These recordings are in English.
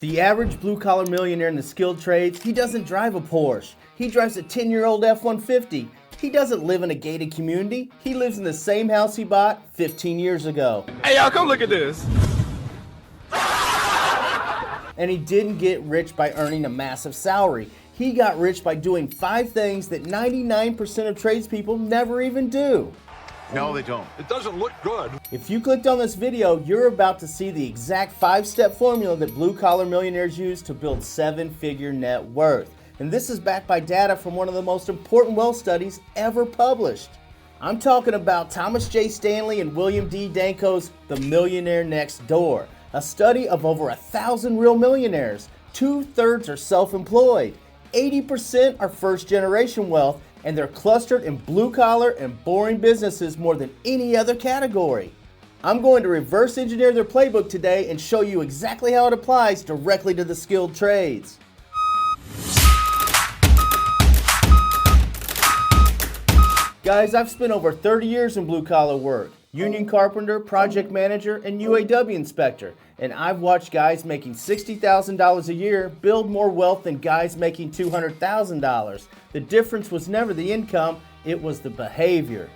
The average blue-collar millionaire in the skilled trades, he doesn't drive a Porsche. He drives a 10-year-old F-150. He doesn't live in a gated community. He lives in the same house he bought 15 years ago. Hey, y'all, come look at this. And he didn't get rich by earning a massive salary. He got rich by doing 5 things that 99% of tradespeople never even do. No, they don't. It doesn't look good. If you clicked on this video, you're about to see the exact 5-step formula that blue-collar millionaires use to build 7-figure net worth. And this is backed by data from one of the most important wealth studies ever published. I'm talking about Thomas J. Stanley and William D. Danko's The Millionaire Next Door, a study of over 1,000 real millionaires. 2/3 are self-employed, 80% are first-generation wealth, and they're clustered in blue-collar and boring businesses more than any other category. I'm going to reverse engineer their playbook today and show you exactly how it applies directly to the skilled trades. Guys, I've spent over 30 years in blue-collar work. Union carpenter, project manager, and UAW inspector. And I've watched guys making $60,000 a year build more wealth than guys making $200,000. The difference was never the income, it was the behavior.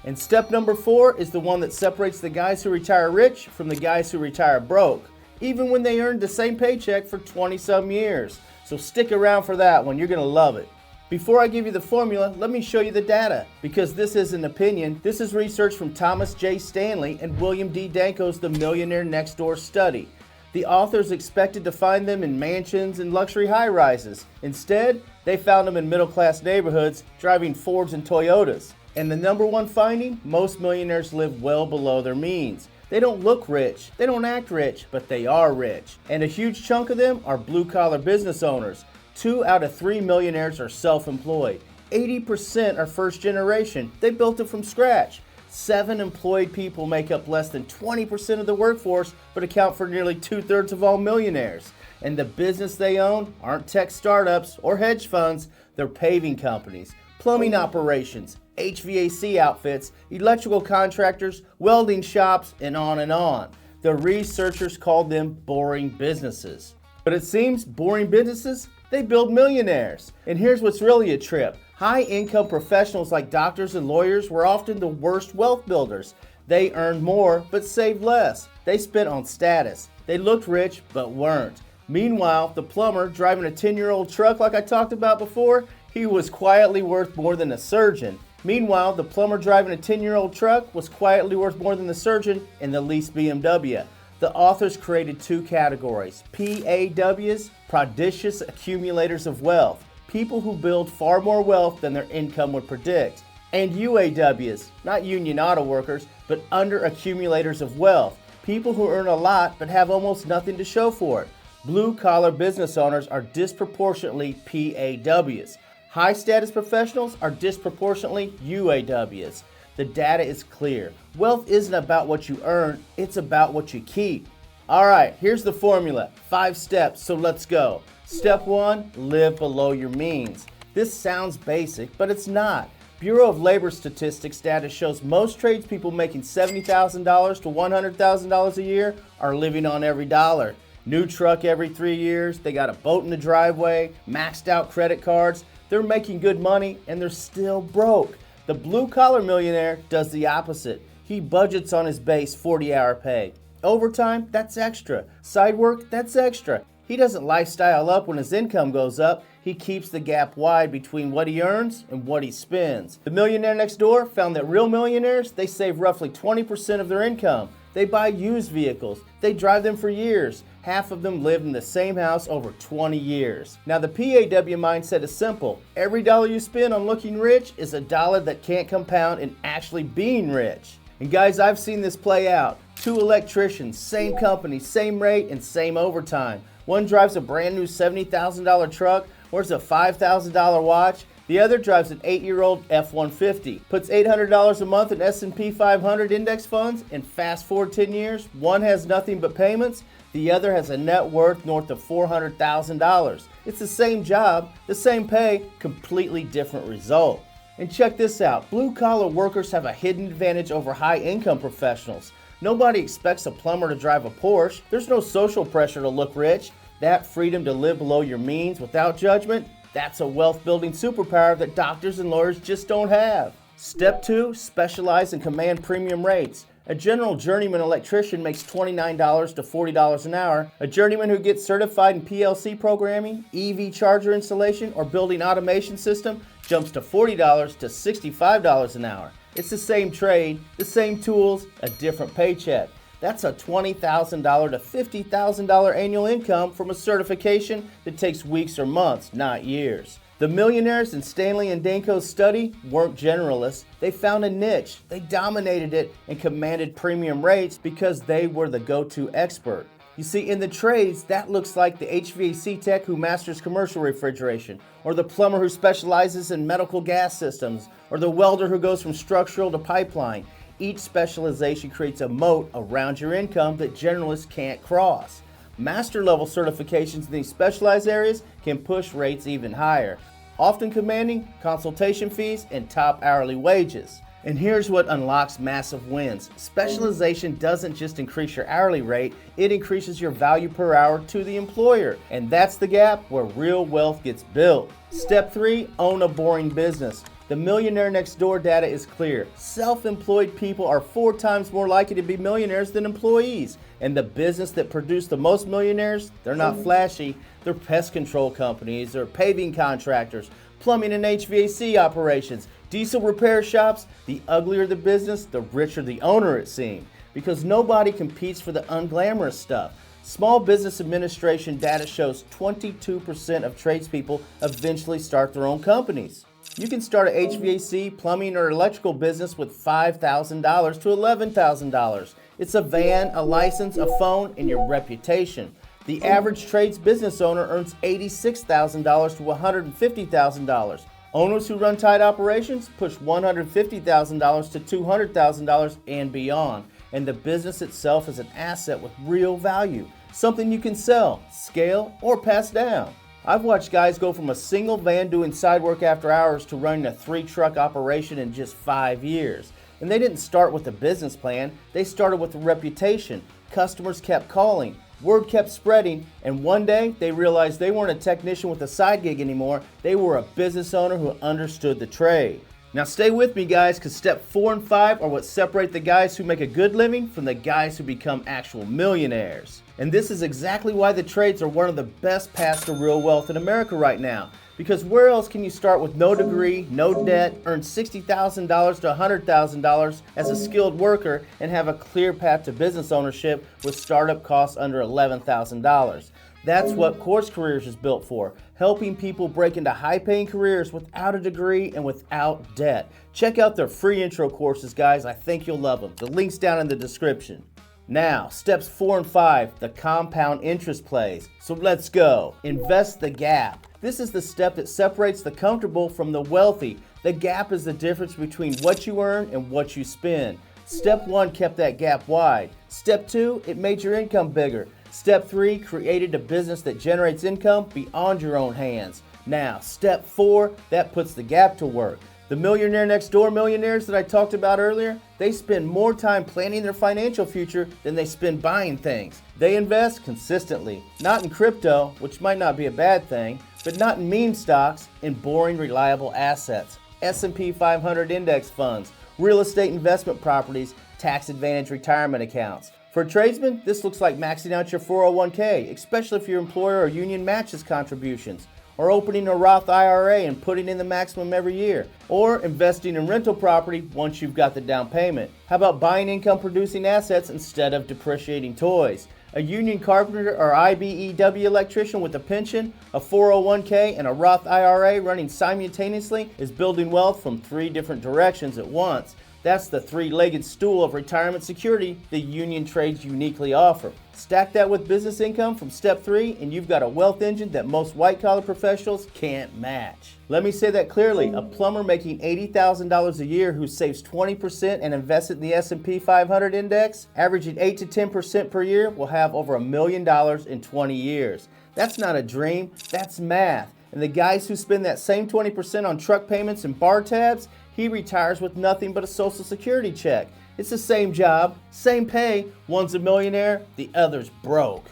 And step number 4 is the one that separates the guys who retire rich from the guys who retire broke, even when they earned the same paycheck for 20-some years. So stick around for that one, you're gonna love it. Before I give you the formula, let me show you the data, because this is an opinion. This is research from Thomas J. Stanley and William D. Danko's The Millionaire Next Door study. The authors expected to find them in mansions and luxury high-rises. Instead, they found them in middle-class neighborhoods, driving Fords and Toyotas. And the number one finding, most millionaires live well below their means. They don't look rich, they don't act rich, but they are rich. And a huge chunk of them are blue-collar business owners. 2 out of 3 millionaires are self-employed. 80% are first generation. They built it from scratch. 7 employed people make up less than 20% of the workforce, but account for nearly 2/3 of all millionaires. And the business they own aren't tech startups or hedge funds, they're paving companies, plumbing operations, HVAC outfits, electrical contractors, welding shops, and on and on. The researchers called them boring businesses. But it seems boring businesses, they build millionaires. And here's what's really a trip. High-income professionals like doctors and lawyers were often the worst wealth builders. They earned more, but saved less. They spent on status. They looked rich, but weren't. Meanwhile, the plumber driving a 10-year-old truck like I talked about before, he was quietly worth more than a surgeon. Meanwhile, the plumber driving a 10-year-old truck was quietly worth more than the surgeon in the leased BMW. The authors created 2 categories: PAWs, prodigious accumulators of wealth, people who build far more wealth than their income would predict, and UAWs, not union auto workers, but under accumulators of wealth, people who earn a lot but have almost nothing to show for it. Blue-collar business owners are disproportionately PAWs. High-status professionals are disproportionately UAWs. The data is clear. Wealth isn't about what you earn, it's about what you keep. Alright, here's the formula. 5 steps, so let's go. Step 1, live below your means. This sounds basic, but it's not. Bureau of Labor Statistics data shows most tradespeople making $70,000 to $100,000 a year are living on every dollar. New truck every 3 years, they got a boat in the driveway, maxed out credit cards. They're making good money and they're still broke. The blue-collar millionaire does the opposite. He budgets on his base 40-hour pay. Overtime, that's extra. Side work, that's extra. He doesn't lifestyle up when his income goes up. He keeps the gap wide between what he earns and what he spends. The Millionaire Next Door found that real millionaires, they save roughly 20% of their income. They buy used vehicles. They drive them for years. Half of them lived in the same house over 20 years. Now the PAW mindset is simple. Every dollar you spend on looking rich is a dollar that can't compound in actually being rich. And guys, I've seen this play out. 2 electricians, same company, same rate, and same overtime. One drives a brand new $70,000 truck, wears a $5,000 watch. The other drives an 8-year-old F-150, puts $800 a month in S&P 500 index funds, and fast forward 10 years, one has nothing but payments, the other has a net worth north of $400,000. It's the same job, the same pay, completely different result. And check this out, blue-collar workers have a hidden advantage over high-income professionals. Nobody expects a plumber to drive a Porsche. There's no social pressure to look rich. That freedom to live below your means without judgment, that's a wealth building superpower that doctors and lawyers just don't have. Step 2, specialize and command premium rates. A general journeyman electrician makes $29 to $40 an hour. A journeyman who gets certified in PLC programming, EV charger installation, or building automation system jumps to $40 to $65 an hour. It's the same trade, the same tools, a different paycheck. That's a $20,000 to $50,000 annual income from a certification that takes weeks or months, not years. The millionaires in Stanley and Danko's study weren't generalists. They found a niche, they dominated it, and commanded premium rates because they were the go-to expert. You see, in the trades, that looks like the HVAC tech who masters commercial refrigeration, or the plumber who specializes in medical gas systems, or the welder who goes from structural to pipeline. Each specialization creates a moat around your income that generalists can't cross. Master level certifications in these specialized areas can push rates even higher, often commanding consultation fees and top hourly wages. And here's what unlocks massive wins. Specialization doesn't just increase your hourly rate, it increases your value per hour to the employer. And that's the gap where real wealth gets built. Step 3, own a boring business. The Millionaire Next Door data is clear. Self-employed people are 4 times more likely to be millionaires than employees. And the business that produced the most millionaires, they're not flashy. They're pest control companies, they're paving contractors, plumbing and HVAC operations, diesel repair shops. The uglier the business, the richer the owner, it seems. Because nobody competes for the unglamorous stuff. Small Business Administration data shows 22% of tradespeople eventually start their own companies. You can start an HVAC, plumbing, or electrical business with $5,000 to $11,000. It's a van, a license, a phone, and your reputation. The average trades business owner earns $86,000 to $150,000. Owners who run tight operations push $150,000 to $200,000 and beyond. And the business itself is an asset with real value, something you can sell, scale, or pass down. I've watched guys go from a single van doing side work after hours to running a 3-truck operation in just 5 years. And they didn't start with a business plan, they started with a reputation. Customers kept calling, word kept spreading, and one day they realized they weren't a technician with a side gig anymore, they were a business owner who understood the trade. Now stay with me guys, because step 4 and 5 are what separate the guys who make a good living from the guys who become actual millionaires. And this is exactly why the trades are one of the best paths to real wealth in America right now. Because where else can you start with no degree, no debt, earn $60,000 to $100,000 as a skilled worker, and have a clear path to business ownership with startup costs under $11,000? That's what Course Careers is built for, helping people break into high-paying careers without a degree and without debt. Check out their free intro courses, guys. I think you'll love them. The link's down in the description. Now, steps 4 and 5, the compound interest plays. So let's go. Invest the gap. This is the step that separates the comfortable from the wealthy. The gap is the difference between what you earn and what you spend. Step 1 kept that gap wide. Step 2, it made your income bigger. Step 3, created a business that generates income beyond your own hands. Now, step 4, that puts the gap to work. The Millionaire Next Door millionaires that I talked about earlier, they spend more time planning their financial future than they spend buying things. They invest consistently, not in crypto, which might not be a bad thing, but not in meme stocks, in boring, reliable assets, S&P 500 index funds, real estate investment properties, tax advantage retirement accounts. For a tradesman, this looks like maxing out your 401k, especially if your employer or union matches contributions, or opening a Roth IRA and putting in the maximum every year, or investing in rental property once you've got the down payment. How about buying income-producing assets instead of depreciating toys? A union carpenter or IBEW electrician with a pension, a 401k, and a Roth IRA running simultaneously is building wealth from 3 different directions at once. That's the 3-legged stool of retirement security the union trades uniquely offer. Stack that with business income from step 3 and you've got a wealth engine that most white-collar professionals can't match. Let me say that clearly. A plumber making $80,000 a year who saves 20% and invests it in the S&P 500 index, averaging 8 to 10% per year, will have over $1 million in 20 years. That's not a dream, that's math. And the guys who spend that same 20% on truck payments and bar tabs, he retires with nothing but a Social Security check. It's the same job, same pay, one's a millionaire, the other's broke.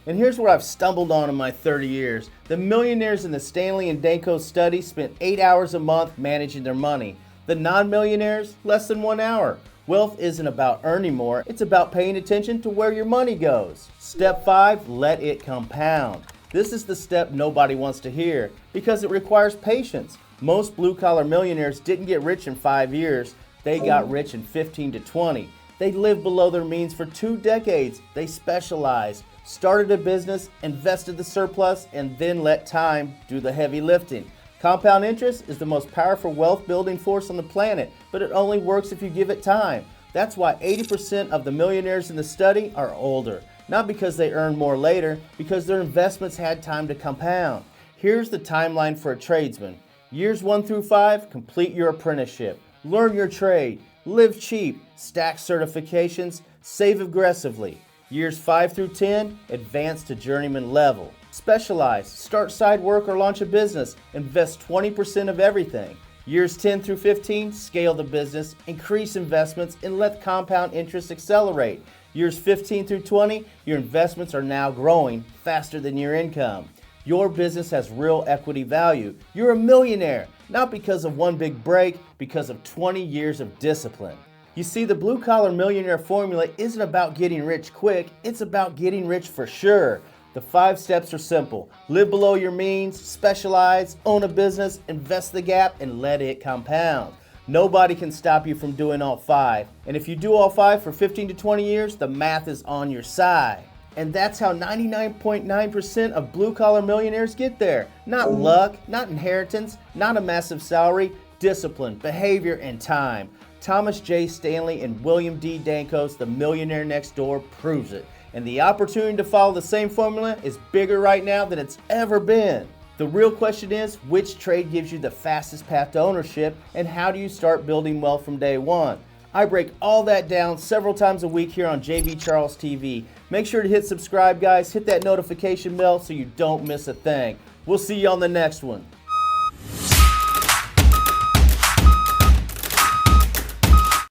And here's what I've stumbled on in my 30 years. The millionaires in the Stanley and Danco study spent 8 hours a month managing their money. The non-millionaires, less than 1 hour. Wealth isn't about earning more, it's about paying attention to where your money goes. Step 5, let it compound. This is the step nobody wants to hear because it requires patience. Most blue-collar millionaires didn't get rich in 5 years. They got rich in 15 to 20. They lived below their means for 2 decades. They specialized, started a business, invested the surplus, and then let time do the heavy lifting. Compound interest is the most powerful wealth building force on the planet, but it only works if you give it time. That's why 80% of the millionaires in the study are older. Not because they earn more later, because their investments had time to compound. Here's the timeline for a tradesman. Years 1 through 5, complete your apprenticeship. Learn your trade. Live cheap. Stack certifications. Save aggressively. Years 5 through 10, advance to journeyman level. Specialize. Start side work or launch a business. Invest 20% of everything. Years 10 through 15, scale the business, increase investments, and let compound interest accelerate. Years 15 through 20, your investments are now growing faster than your income. Your business has real equity value. You're a millionaire, not because of one big break, because of 20 years of discipline. You see, the blue-collar millionaire formula isn't about getting rich quick, it's about getting rich for sure. The 5 steps are simple. Live below your means, specialize, own a business, invest the gap, and let it compound. Nobody can stop you from doing all 5. And if you do all 5 for 15 to 20 years, the math is on your side. And that's how 99.9% of blue-collar millionaires get there. Not luck, not inheritance, not a massive salary, discipline, behavior, and time. Thomas J. Stanley and William D. Danco's The Millionaire Next Door proves it. And the opportunity to follow the same formula is bigger right now than it's ever been. The real question is, which trade gives you the fastest path to ownership, and how do you start building wealth from day one? I break all that down several times a week here on JV Charles TV. Make sure to hit subscribe, guys. Hit that notification bell so you don't miss a thing. We'll see you on the next one.